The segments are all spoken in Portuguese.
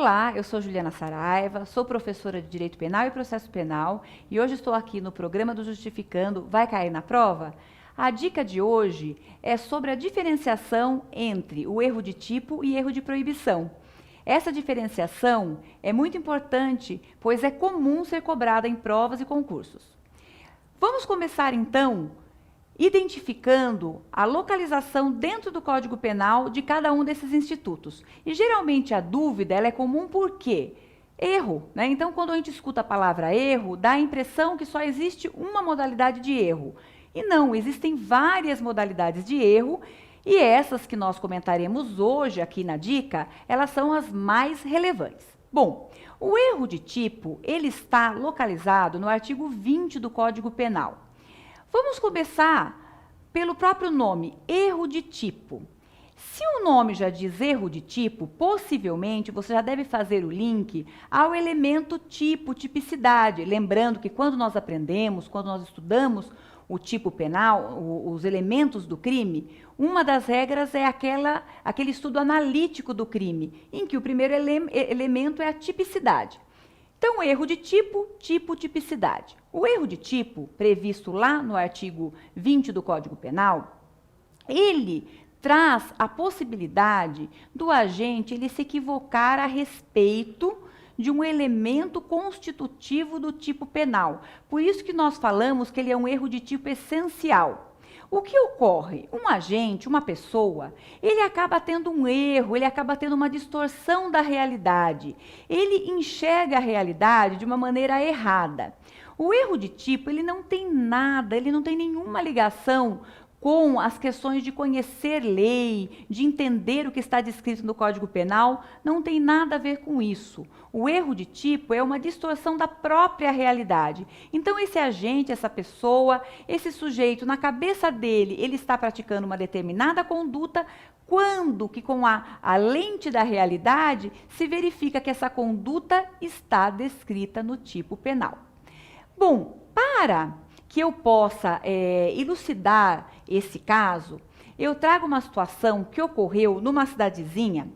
Olá, eu sou Juliana Saraiva, sou professora de Direito Penal e Processo Penal e hoje estou aqui no programa do Justificando Vai Cair na Prova? A dica de hoje é sobre a diferenciação entre o erro de tipo e erro de proibição. Essa diferenciação é muito importante, pois é comum ser cobrada em provas e concursos. Vamos começar então identificando a localização dentro do Código Penal de cada um desses institutos. E geralmente a dúvida ela é comum por quê? Erro, né? Então, quando a gente escuta a palavra erro, dá a impressão que só existe uma modalidade de erro. E não, existem várias modalidades de erro, e essas que nós comentaremos hoje aqui na dica, elas são as mais relevantes. Bom, o erro de tipo, ele está localizado no artigo 20 do Código Penal. Vamos começar pelo próprio nome, erro de tipo. Se o nome já diz erro de tipo, possivelmente você já deve fazer o link ao elemento tipo, tipicidade. Lembrando que quando nós aprendemos, quando nós estudamos o tipo penal, os elementos do crime, uma das regras é aquele estudo analítico do crime, em que o primeiro elemento é a tipicidade. Então, erro de tipo, tipicidade. O erro de tipo, previsto lá no artigo 20 do Código Penal, ele traz a possibilidade do agente ele se equivocar a respeito de um elemento constitutivo do tipo penal. Por isso que nós falamos que ele é um erro de tipo essencial. O que ocorre? Um agente, uma pessoa, ele acaba tendo um erro, ele acaba tendo uma distorção da realidade. Ele enxerga a realidade de uma maneira errada. O erro de tipo, ele não tem nada, ele não tem nenhuma ligação com as questões de conhecer lei, de entender o que está descrito no Código Penal, não tem nada a ver com isso. O erro de tipo é uma distorção da própria realidade. Então, esse agente, essa pessoa, esse sujeito, na cabeça dele, ele está praticando uma determinada conduta, quando que com a lente da realidade se verifica que essa conduta está descrita no tipo penal. Bom, para que eu possa elucidar esse caso, eu trago uma situação que ocorreu numa cidadezinha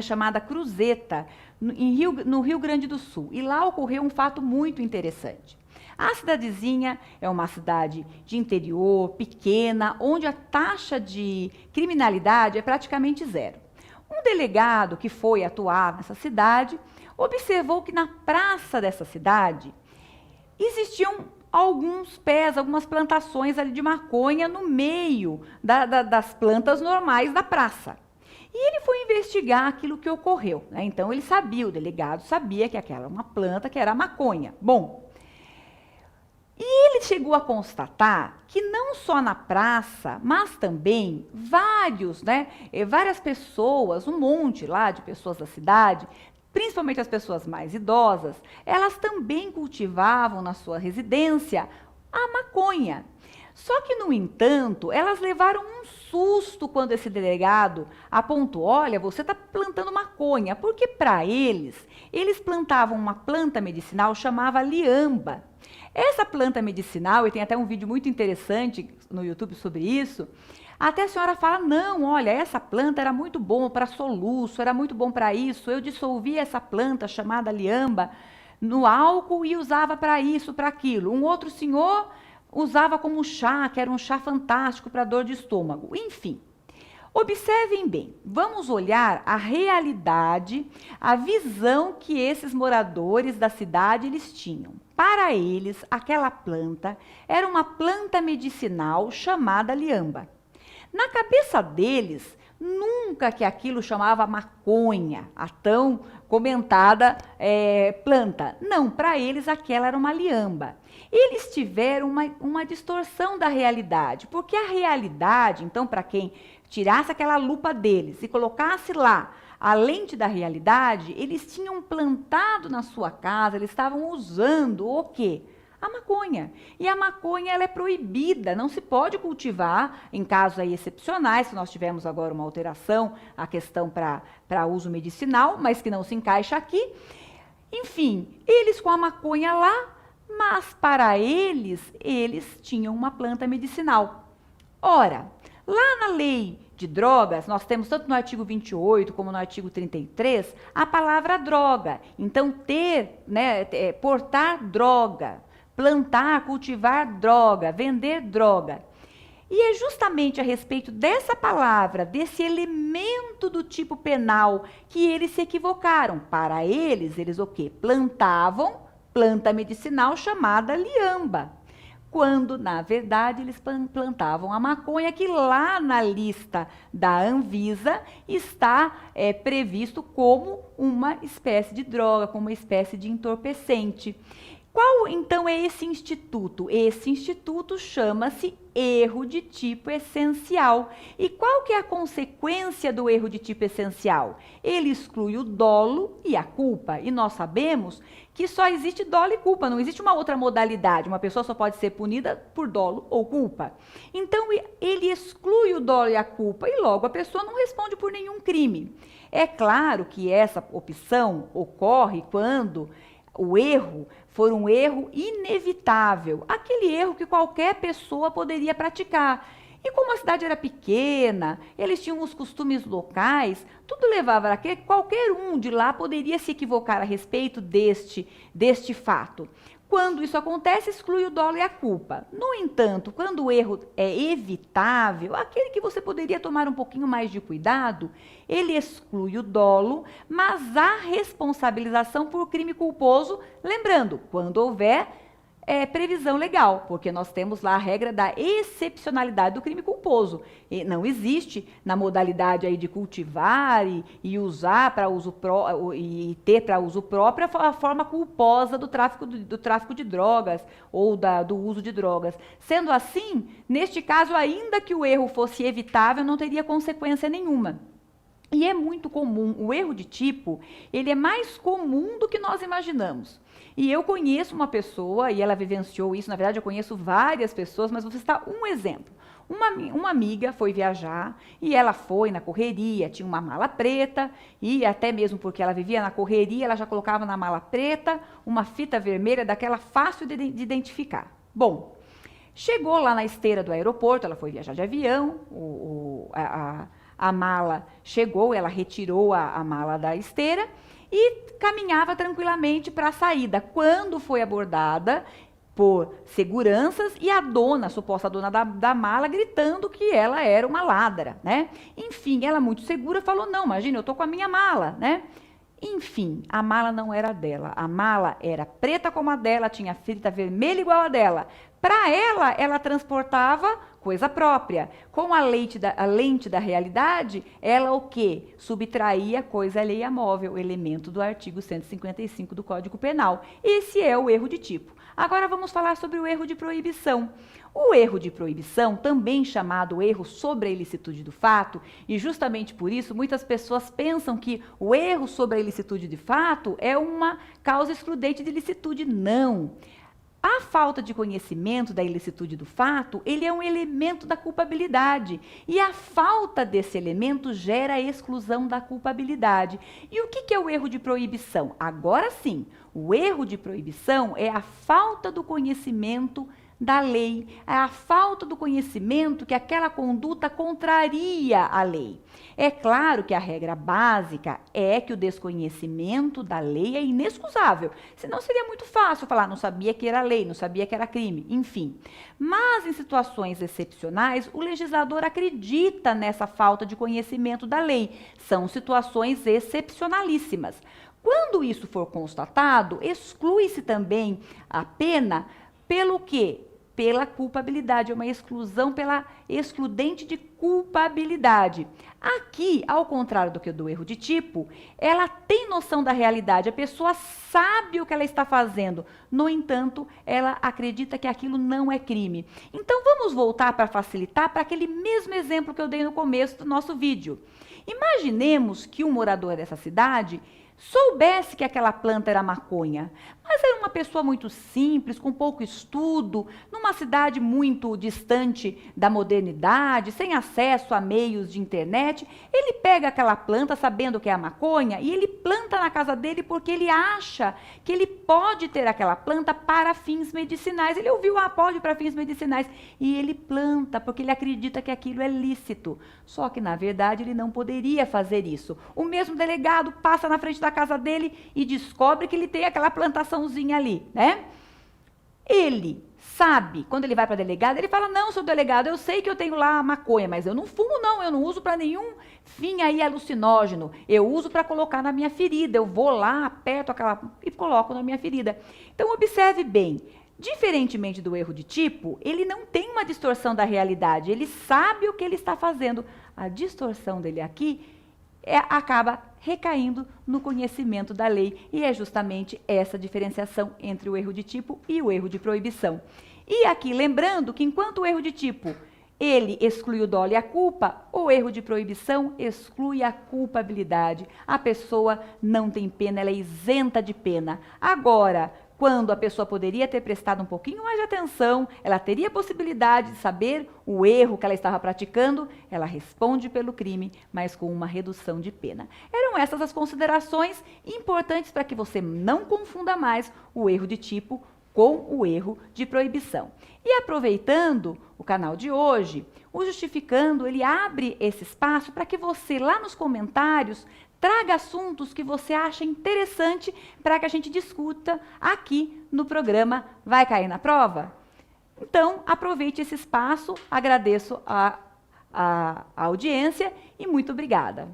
chamada Cruzeta, no Rio Grande do Sul. E lá ocorreu um fato muito interessante. A cidadezinha é uma cidade de interior, pequena, onde a taxa de criminalidade é praticamente zero. Um delegado que foi atuar nessa cidade observou que na praça dessa cidade existiam alguns pés, algumas plantações ali de maconha no meio das plantas normais da praça. E ele foi investigar aquilo que ocorreu, né? Então ele sabia, o delegado sabia que aquela era uma planta, que era maconha. Bom, e ele chegou a constatar que não só na praça, mas também várias pessoas, um monte lá de pessoas da cidade, principalmente as pessoas mais idosas, elas também cultivavam na sua residência a maconha. Só que, no entanto, elas levaram um susto quando esse delegado apontou: olha, você está plantando maconha, porque para eles plantavam uma planta medicinal chamada liamba. Essa planta medicinal, e tem até um vídeo muito interessante no YouTube sobre isso, até a senhora fala: não, olha, essa planta era muito bom para soluço, era muito bom para isso, eu dissolvia essa planta chamada liamba no álcool e usava para isso, para aquilo. Um outro senhor usava como chá, que era um chá fantástico para dor de estômago. Enfim, observem bem, vamos olhar a realidade, a visão que esses moradores da cidade eles tinham. Para eles, aquela planta era uma planta medicinal chamada liamba. Na cabeça deles, nunca que aquilo chamava maconha, a tão comentada planta. Não, para eles aquela era uma liamba. Eles tiveram uma distorção da realidade, porque a realidade, então, para quem tirasse aquela lupa deles e colocasse lá a lente da realidade, eles tinham plantado na sua casa, eles estavam usando o quê? A maconha. E a maconha ela é proibida, não se pode cultivar em casos aí excepcionais, se nós tivermos agora uma alteração, a questão para uso medicinal, mas que não se encaixa aqui. Enfim, eles com a maconha lá, mas para eles tinham uma planta medicinal. Ora, lá na lei de drogas, nós temos tanto no artigo 28 como no artigo 33, a palavra droga. Então, portar droga, plantar, cultivar droga, vender droga. E é justamente a respeito dessa palavra, desse elemento do tipo penal, que eles se equivocaram. Para eles o quê? Plantavam planta medicinal chamada liamba, quando, na verdade, eles plantavam a maconha, que lá na lista da Anvisa está previsto como uma espécie de droga, como uma espécie de entorpecente. Qual, então, é esse instituto? Esse instituto chama-se erro de tipo essencial. E qual que é a consequência do erro de tipo essencial? Ele exclui o dolo e a culpa. E nós sabemos que só existe dolo e culpa, não existe uma outra modalidade. Uma pessoa só pode ser punida por dolo ou culpa. Então, ele exclui o dolo e a culpa e logo a pessoa não responde por nenhum crime. É claro que essa opção ocorre quando o erro for um erro inevitável, aquele erro que qualquer pessoa poderia praticar. E como a cidade era pequena, eles tinham os costumes locais, tudo levava a que qualquer um de lá poderia se equivocar a respeito deste fato. Quando isso acontece, exclui o dolo e a culpa. No entanto, quando o erro é evitável, aquele que você poderia tomar um pouquinho mais de cuidado, ele exclui o dolo, mas há responsabilização por crime culposo, lembrando, quando houver previsão legal, porque nós temos lá a regra da excepcionalidade do crime culposo. E não existe na modalidade aí de cultivar e usar para uso e ter para uso próprio a forma culposa do tráfico de drogas ou do uso de drogas. Sendo assim, neste caso, ainda que o erro fosse evitável, não teria consequência nenhuma. E é muito comum, o erro de tipo, ele é mais comum do que nós imaginamos. E eu conheço uma pessoa, e ela vivenciou isso, na verdade eu conheço várias pessoas, mas vou citar um exemplo. Uma amiga foi viajar e ela foi na correria, tinha uma mala preta e até mesmo porque ela vivia na correria, ela já colocava na mala preta uma fita vermelha daquela fácil de identificar. Bom, chegou lá na esteira do aeroporto, ela foi viajar de avião, a mala chegou, ela retirou a mala da esteira e caminhava tranquilamente para a saída, quando foi abordada por seguranças e a dona, a suposta dona da mala, gritando que ela era uma ladra, né? Enfim, ela muito segura falou, não, imagina, eu tô com a minha mala, né? Enfim, a mala não era dela, a mala era preta como a dela, tinha fita vermelha igual a dela. Para ela transportava coisa própria. Com a lente da realidade, ela o quê? Subtraía coisa alheia móvel, elemento do artigo 155 do Código Penal. Esse é o erro de tipo. Agora vamos falar sobre o erro de proibição. O erro de proibição, também chamado erro sobre a ilicitude do fato, e justamente por isso muitas pessoas pensam que o erro sobre a ilicitude de fato é uma causa excludente de ilicitude. Não. A falta de conhecimento da ilicitude do fato, ele é um elemento da culpabilidade. E a falta desse elemento gera a exclusão da culpabilidade. E o que é o erro de proibição? Agora sim, o erro de proibição é a falta do conhecimento da lei, é a falta do conhecimento que aquela conduta contraria a lei. É claro que a regra básica é que o desconhecimento da lei é inexcusável, senão seria muito fácil falar, não sabia que era lei, não sabia que era crime, enfim. Mas em situações excepcionais, o legislador acredita nessa falta de conhecimento da lei. São situações excepcionalíssimas. Quando isso for constatado, exclui-se também a pena pelo quê? Pela culpabilidade, é uma exclusão pela excludente de culpabilidade. Aqui, ao contrário do que do erro de tipo, ela tem noção da realidade, a pessoa sabe o que ela está fazendo, no entanto, ela acredita que aquilo não é crime. Então, vamos voltar para facilitar para aquele mesmo exemplo que eu dei no começo do nosso vídeo. Imaginemos que um morador dessa cidade soubesse que aquela planta era maconha, mas era uma pessoa muito simples, com pouco estudo, numa cidade muito distante da modernidade, sem acesso a meios de internet, ele pega aquela planta sabendo que é a maconha e ele planta na casa dele porque ele acha que ele pode ter aquela planta para fins medicinais. Ele ouviu, pode para fins medicinais, e ele planta porque ele acredita que aquilo é lícito. Só que, na verdade, ele não poderia fazer isso. O mesmo delegado passa na frente da casa dele e descobre que ele tem aquela plantaçãozinha ali, né? Ele sabe, quando ele vai para delegado, ele fala, não, seu delegado, eu sei que eu tenho lá a maconha, mas eu não fumo não, eu não uso para nenhum fim aí alucinógeno, eu uso para colocar na minha ferida, eu vou lá, aperto aquela e coloco na minha ferida. Então, observe bem, diferentemente do erro de tipo, ele não tem uma distorção da realidade, ele sabe o que ele está fazendo. A distorção dele aqui acaba recaindo no conhecimento da lei, e é justamente essa diferenciação entre o erro de tipo e o erro de proibição. E aqui, lembrando que enquanto o erro de tipo, ele exclui o dolo e a culpa, o erro de proibição exclui a culpabilidade. A pessoa não tem pena, ela é isenta de pena. Agora, quando a pessoa poderia ter prestado um pouquinho mais de atenção, ela teria a possibilidade de saber o erro que ela estava praticando, ela responde pelo crime, mas com uma redução de pena. Eram essas as considerações importantes para que você não confunda mais o erro de tipo com o erro de proibição. E aproveitando o canal de hoje, o Justificando, ele abre esse espaço para que você, lá nos comentários, traga assuntos que você acha interessante para que a gente discuta aqui no programa Vai Cair na Prova? Então, aproveite esse espaço, agradeço a audiência e muito obrigada.